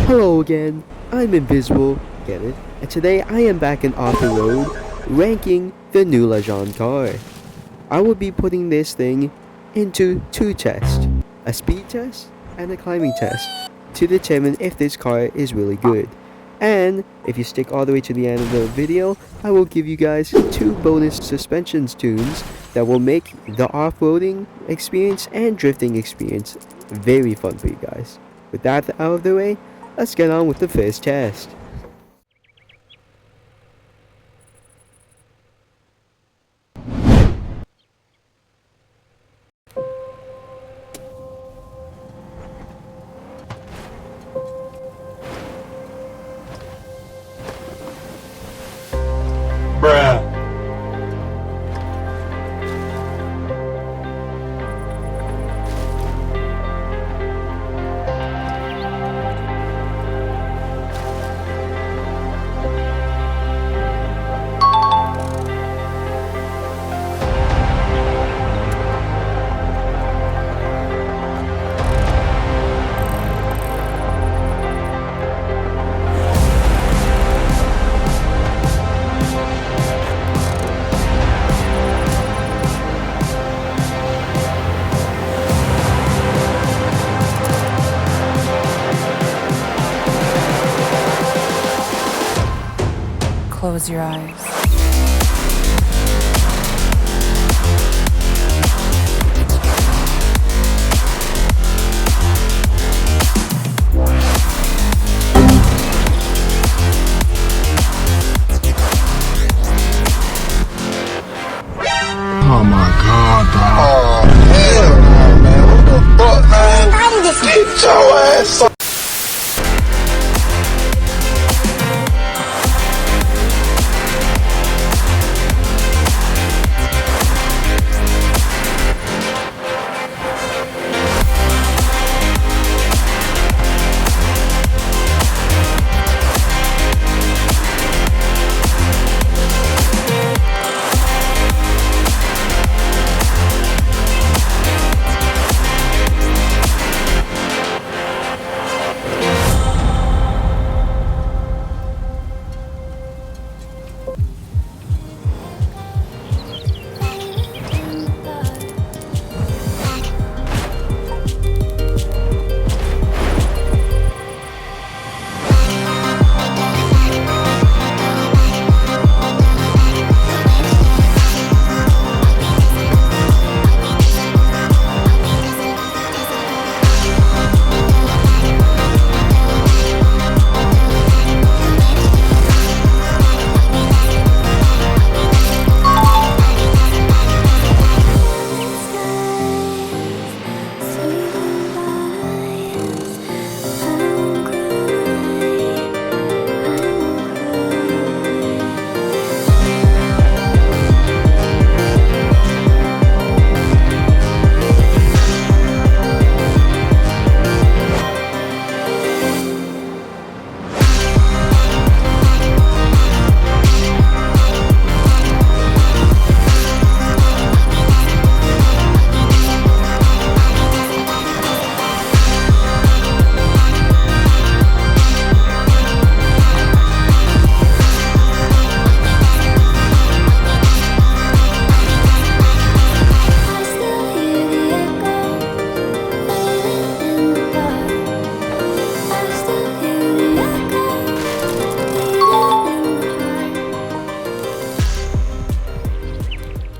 Hello again, I'm Invisible, get it? And today I am back in Off the Road, ranking the new legende car. I will be putting this thing into two tests, a speed test and a climbing test, to determine if this car is really good. And if you stick all the way to the end of the video, I will give you guys two bonus suspensions tunes that will make the off-roading experience and drifting experience very fun for you guys. With that out of the way, let's get on with the first test. Bruh. Close your eyes. Oh my god, dog. Oh, hell no, man. What the fuck, man? Get your ass up.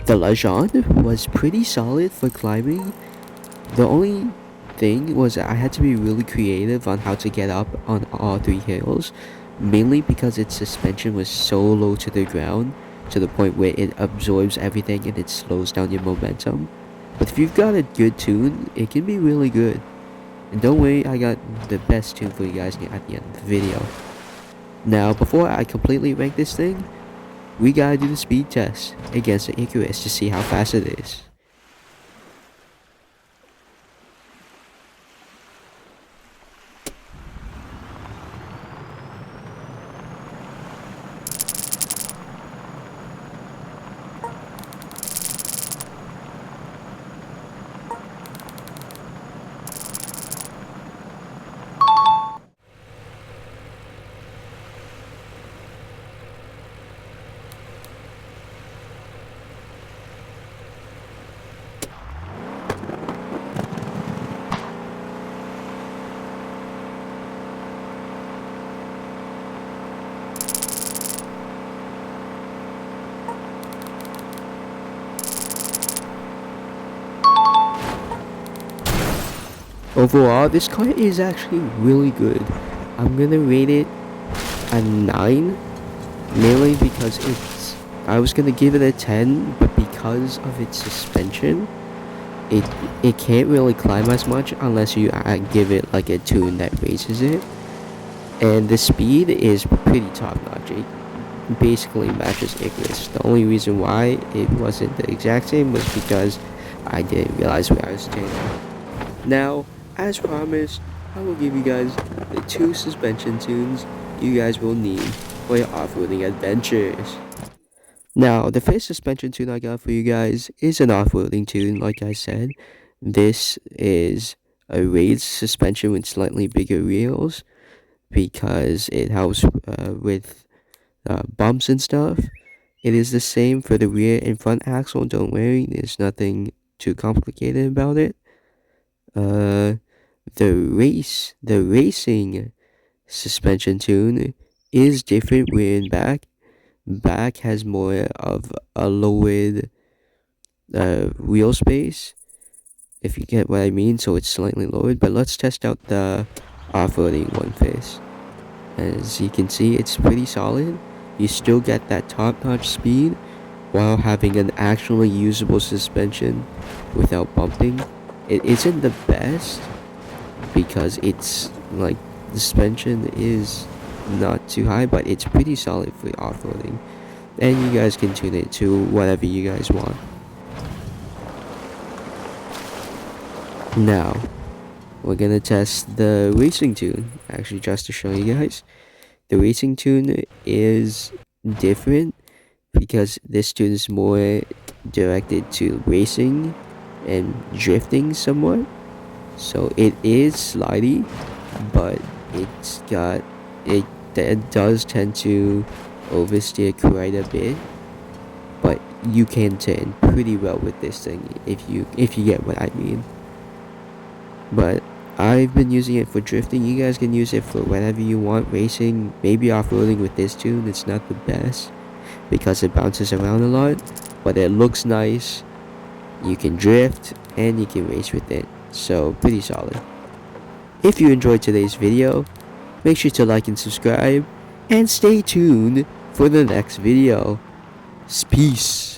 The legende was pretty solid for climbing. The only thing was I had to be really creative on how to get up on all three hills, mainly because its suspension was so low to the ground to the point where it absorbs everything and it slows down your momentum. But if you've got a good tune, it can be really good. And don't worry, I got the best tune for you guys at the end of the video. Now, before I completely rank this thing, we gotta do the speed test against the Icarus to see how fast it is. overall, this car is actually really good. I'm gonna rate it a 9, mainly because I was gonna give it a 10, but because of its suspension, it can't really climb as much unless you give it like a tune that raises it. And the speed is pretty top notch. It basically matches Icarus. The only reason why it wasn't the exact same was because I didn't realize where I was standing. Now, as promised, I will give you guys the 2 suspension tunes you guys will need for your off-roading adventures. Now, the first suspension tune I got for you guys is an off-roading tune, like I said. This is a raised suspension with slightly bigger wheels because it helps with bumps and stuff. It is the same for the rear and front axle, don't worry, there's nothing too complicated about it. The racing suspension tune is different rear and back. Back has more of a lowered wheel space, if you get what I mean, so it's slightly lowered. But let's test out the off-roading one first. As you can see, it's pretty solid. You still get that top-notch speed while having an actually usable suspension without bumping. It isn't the best because it's like the suspension is not too high, but it's pretty solid for off-roading, and you guys can tune it to whatever you guys want. Now we're gonna test the racing tune, actually, just to show you guys. The racing tune is different because this tune is more directed to racing and drifting somewhat. So it is slidey, but it does tend to oversteer quite a bit. But you can turn pretty well with this thing if you get what I mean. But I've been using it for drifting. You guys can use it for whatever you want. Racing, maybe off-roading with this tune. It's not the best because it bounces around a lot, but it looks nice. You can drift and you can race with it, so pretty solid. If you enjoyed today's video, make sure to like and subscribe, and stay tuned for the next video. Peace.